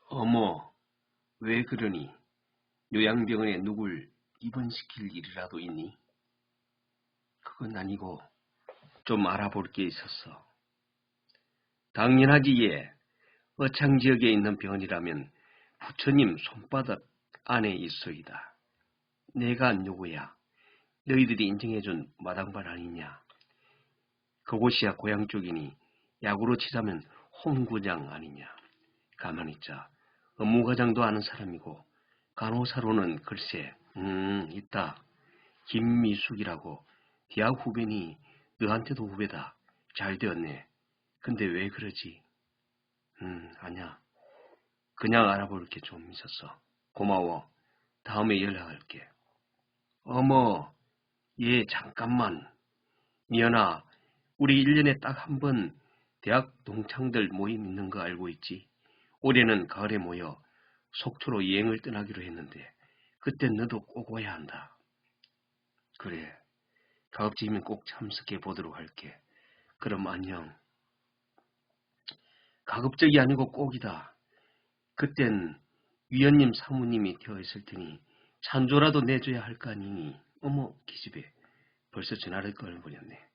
어머, 왜 그러니? 요양병원에 누굴 입원시킬 일이라도 있니? 그건 아니고 좀 알아볼 게 있었어. 당연하지, 예. 어창 지역에 있는 병원이라면 부처님 손바닥 안에 있소이다. 내가 누구야? 너희들이 인정해준 마당발 아니냐? 그곳이야 고향 쪽이니 야구로 치자면 홈구장 아니냐? 가만히 있자. 업무과장도 아는 사람이고 간호사로는 글쎄, 있다. 김미숙이라고 대학 후배니 너한테도 후배다. 잘 되었네. 근데 왜 그러지? 아니야. 그냥 알아볼 게 좀 있었어. 고마워. 다음에 연락할게. 어머, 예, 잠깐만. 미연아, 우리 1년에 딱 한 번 대학 동창들 모임 있는 거 알고 있지? 올해는 가을에 모여 속초로 여행을 떠나기로 했는데 그땐 너도 꼭 와야 한다. 그래, 가급적이면 꼭 참석해 보도록 할게. 그럼 안녕. 가급적이 아니고 꼭이다. 그땐 위원님 사모님이 되어 있을 테니 찬조라도 내줘야 할 거 아니니. 어머, 기집애, 벌써 전화를 끊어버렸네.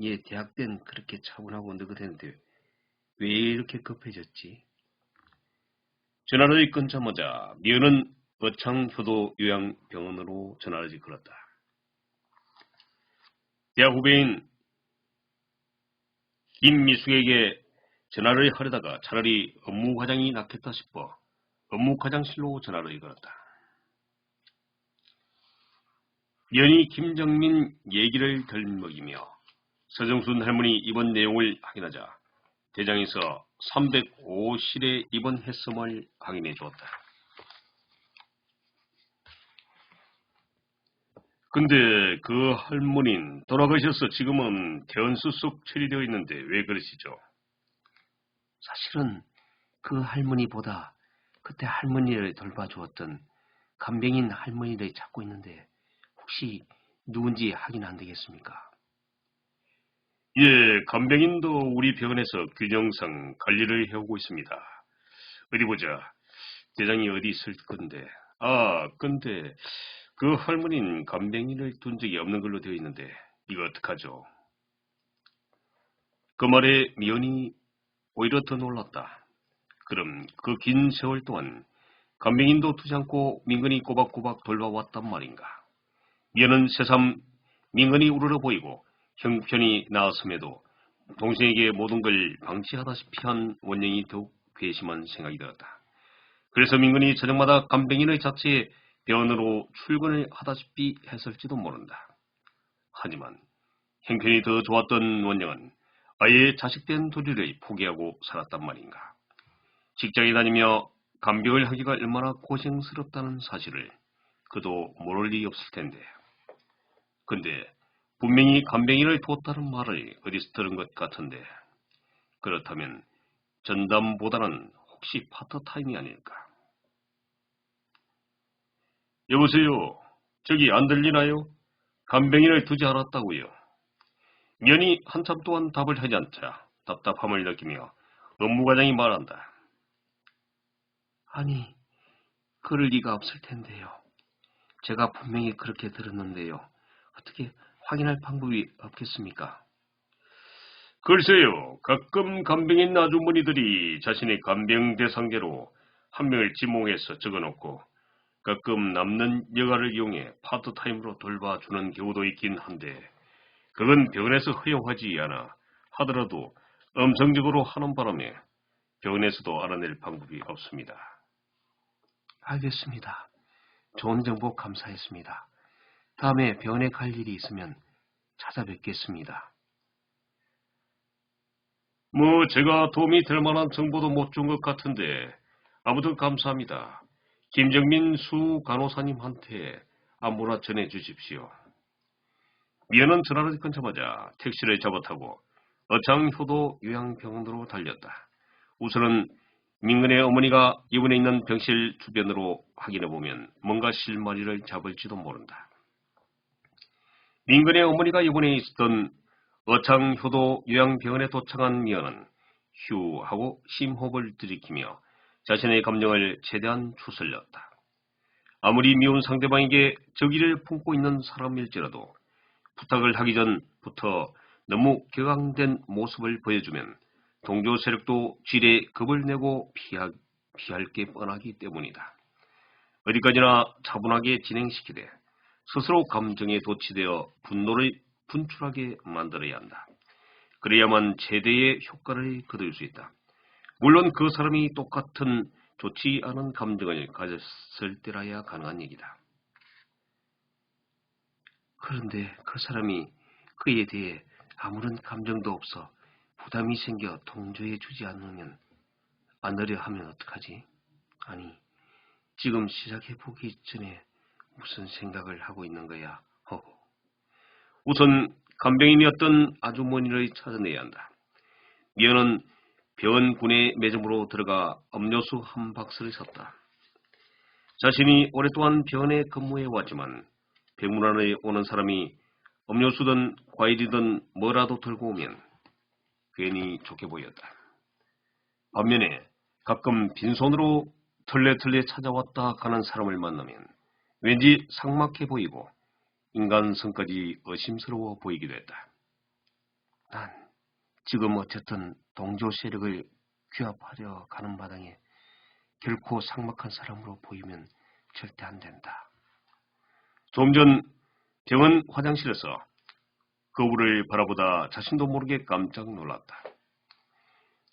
얘 대학 땐 그렇게 차분하고 느긋했는데 왜 이렇게 급해졌지? 전화를 끊자마자 미연은 어창효도 요양병원으로 전화를 걸었다. 대학 후배인 김미숙에게 전화를 하려다가 차라리 업무과장이 낫겠다 싶어 업무과장실로 전화를 걸었다. 미연이 김정민 얘기를 덜먹이며 서정순 할머니 입원 내용을 확인하자 대장에서 305실에 입원했음을 확인해 주었다. 근데 그 할머니는 돌아가셔서 지금은 퇴원수속 처리되어 있는데 왜 그러시죠? 사실은 그 할머니보다 그때 할머니를 돌봐주었던 간병인 할머니를 찾고 있는데 혹시 누군지 확인 안 되겠습니까? 예, 간병인도 우리 병원에서 균형상 관리를 해오고 있습니다. 어디 보자. 대장이 어디 있을 건데. 근데 그 할머니는 간병인을 둔 적이 없는 걸로 되어 있는데 이거 어떡하죠? 그 말에 미연이 오히려 더 놀랐다. 그럼 그 긴 세월 동안 간병인도 두지 않고 민근이 꼬박꼬박 돌봐왔단 말인가? 미연은 새삼 민근이 우러러 보이고 형편이 나았음에도 동생에게 모든 걸 방치하다시피 한 원영이 더욱 괘씸한 생각이 들었다. 그래서 민근이 저녁마다 간병인의 자체에 병원으로 출근을 하다시피 했을지도 모른다. 하지만 형편이 더 좋았던 원영은 아예 자식된 도리를 포기하고 살았단 말인가. 직장에 다니며 간병을 하기가 얼마나 고생스럽다는 사실을 그도 모를 리 없을 텐데. 근데 분명히 간병인을 뒀다는 말을 어디서 들은 것 같은데 그렇다면 전담보다는 혹시 파트타임이 아닐까? 여보세요. 저기 안 들리나요? 간병인을 두지 않았다고요. 면이 한참 동안 답을 하지 않자 답답함을 느끼며 업무과장이 말한다. 아니, 그럴 리가 없을 텐데요. 제가 분명히 그렇게 들었는데요. 어떻게 확인할 방법이 없겠습니까? 글쎄요. 가끔 간병인 아주머니들이 자신의 간병 대상자로 한 명을 지목해서 적어놓고 가끔 남는 여가를 이용해 파트타임으로 돌봐주는 경우도 있긴 한데 그건 병원에서 허용하지 않아 하더라도 음성적으로 하는 바람에 병원에서도 알아낼 방법이 없습니다. 알겠습니다. 좋은 정보 감사했습니다. 다음에 병원에 갈 일이 있으면 찾아뵙겠습니다. 제가 도움이 될 만한 정보도 못 준 것 같은데 아무튼 감사합니다. 김정민 수 간호사님한테 안부나 전해주십시오. 미연은 전화를 끊자마자 택시를 잡아타고 어창효도 요양병원으로 달렸다. 우선은 민근의 어머니가 입원해 있는 병실 주변으로 확인해보면 뭔가 실마리를 잡을지도 모른다. 민근의 어머니가 입원해 있었던 어창효도 요양병원에 도착한 미연은 휴 하고 심호흡을 들이키며 자신의 감정을 최대한 추슬렸다. 아무리 미운 상대방에게 적의를 품고 있는 사람일지라도 부탁을 하기 전부터 너무 격앙된 모습을 보여주면 동조 세력도 지레 겁을 내고 피할 게 뻔하기 때문이다. 어디까지나 차분하게 진행시키되 스스로 감정에 도취되어 분노를 분출하게 만들어야 한다. 그래야만 최대의 효과를 거둘 수 있다. 물론 그 사람이 똑같은 좋지 않은 감정을 가졌을 때라야 가능한 얘기다. 그런데 그 사람이 그에 대해 아무런 감정도 없어 부담이 생겨 동조해 주지 않으려 하면 어떡하지? 아니, 지금 시작해 보기 전에 무슨 생각을 하고 있는 거야? 허허. 우선 간병인이었던 아주머니를 찾아내야 한다. 미연은 병원군의 매점으로 들어가 음료수 한 박스를 샀다. 자신이 오랫동안 병원에 근무해 왔지만 병문안에 오는 사람이 음료수든 과일이든 뭐라도 들고 오면 괜히 좋게 보였다. 반면에 가끔 빈손으로 털레털레 찾아왔다 가는 사람을 만나면 왠지 삭막해 보이고 인간성까지 의심스러워 보이기도 했다. 난 지금 어쨌든 동조 세력을 규합하려 가는 마당에 결코 삭막한 사람으로 보이면 절대 안 된다. 좀 전 병원 화장실에서 거울을 바라보다 자신도 모르게 깜짝 놀랐다.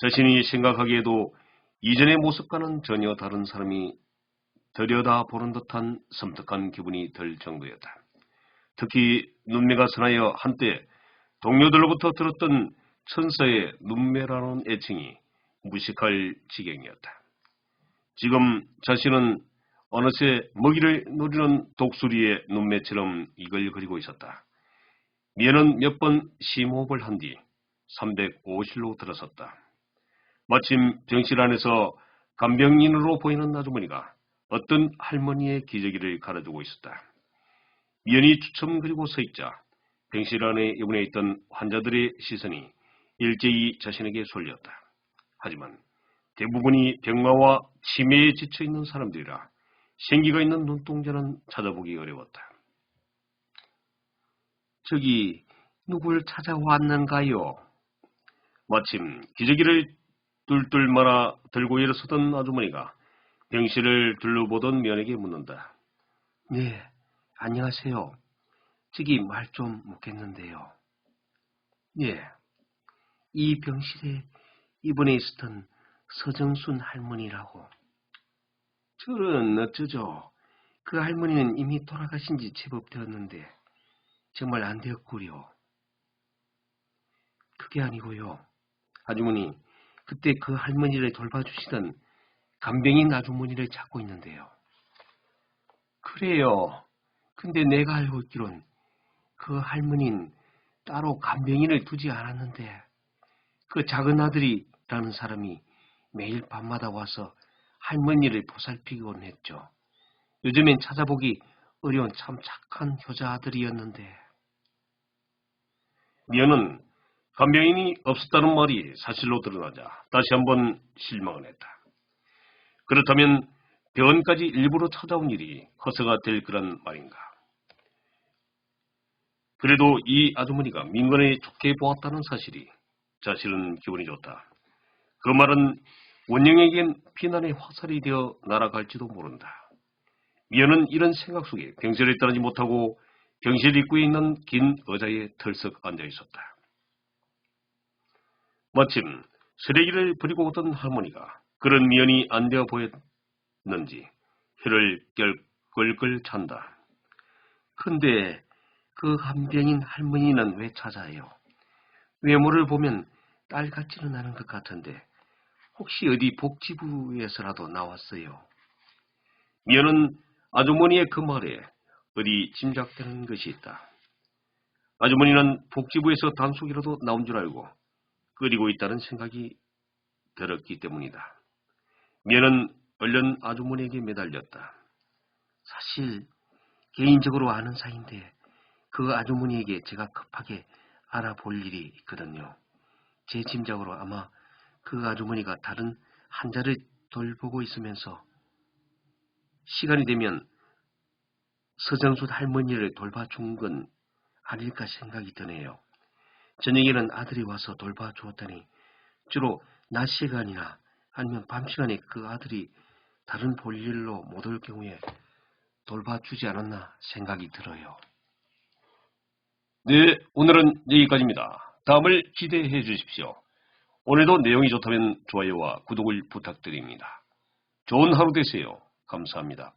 자신이 생각하기에도 이전의 모습과는 전혀 다른 사람이 들여다보는 듯한 섬뜩한 기분이 들 정도였다. 특히 눈매가 선하여 한때 동료들로부터 들었던 천사의 눈매라는 애칭이 무식할 지경이었다. 지금 자신은 어느새 먹이를 노리는 독수리의 눈매처럼 이글거리고 있었다. 미연은 몇 번 심호흡을 한 뒤 305실로 들어섰다. 마침 병실 안에서 간병인으로 보이는 아주머니가 어떤 할머니의 기저귀를 갈아주고 있었다. 미연이 주춤거리고 서 있자 병실 안에 입원해 있던 환자들의 시선이 일제히 자신에게 쏠렸다. 하지만 대부분이 병마와 치매에 지쳐있는 사람들이라 생기가 있는 눈동자는 찾아보기 어려웠다. 저기 누굴 찾아왔는가요? 마침 기저귀를 뚫뚫 말아 들고 일어서던 아주머니가 병실을 둘러보던 면에게 묻는다. 네, 안녕하세요. 저기 말 좀 묻겠는데요. 예, 이 병실에 입원해 있었던 서정순 할머니라고. 저는 어쩌죠. 그 할머니는 이미 돌아가신 지 제법 되었는데 정말 안 되었구려. 그게 아니고요. 아주머니, 그때 그 할머니를 돌봐주시던 간병인 아주머니를 찾고 있는데요. 그래요. 근데 내가 알고 있기론 그 할머니는 따로 간병인을 두지 않았는데 그 작은 아들이라는 사람이 매일 밤마다 와서 할머니를 보살피곤 했죠. 요즘엔 찾아보기 어려운 참 착한 효자 아들이었는데. 미연은 간병인이 없었다는 말이 사실로 드러나자 다시 한번 실망을 했다. 그렇다면 병원까지 일부러 찾아온 일이 허세가 될 거란 말인가. 그래도 이 아주머니가 민건을 좋게 보았다는 사실이 자신은 기분이 좋다. 그 말은 원영에겐 비난의 화살이 되어 날아갈지도 모른다. 미연은 이런 생각 속에 병실에 떠나지 못하고 병실 입구에 있는 긴 의자에 털썩 앉아 있었다. 마침 쓰레기를 버리고 오던 할머니가 그런 미연이 안 되어 보였는지 혀를 껄껄 찬다. 근데 그 간병인 할머니는 왜 찾아요? 외모를 보면 딸 같지는 않은 것 같은데 혹시 어디 복지부에서라도 나왔어요? 미연은 아주머니의 그 말에 어디 짐작되는 것이 있다. 아주머니는 복지부에서 단속이라도 나온 줄 알고 끓이고 있다는 생각이 들었기 때문이다. 미연은 얼른 아주머니에게 매달렸다. 사실 개인적으로 아는 사이인데 그 아주머니에게 제가 급하게 알아볼 일이 있거든요. 제 짐작으로 아마 그 아주머니가 다른 환자를 돌보고 있으면서 시간이 되면 서정숙 할머니를 돌봐준 건 아닐까 생각이 드네요. 저녁에는 아들이 와서 돌봐주었다니 주로 낮 시간이나 아니면 밤 시간에 그 아들이 다른 볼일로 못 올 경우에 돌봐주지 않았나 생각이 들어요. 네, 오늘은 여기까지입니다. 다음을 기대해 주십시오. 오늘도 내용이 좋다면 좋아요와 구독을 부탁드립니다. 좋은 하루 되세요. 감사합니다.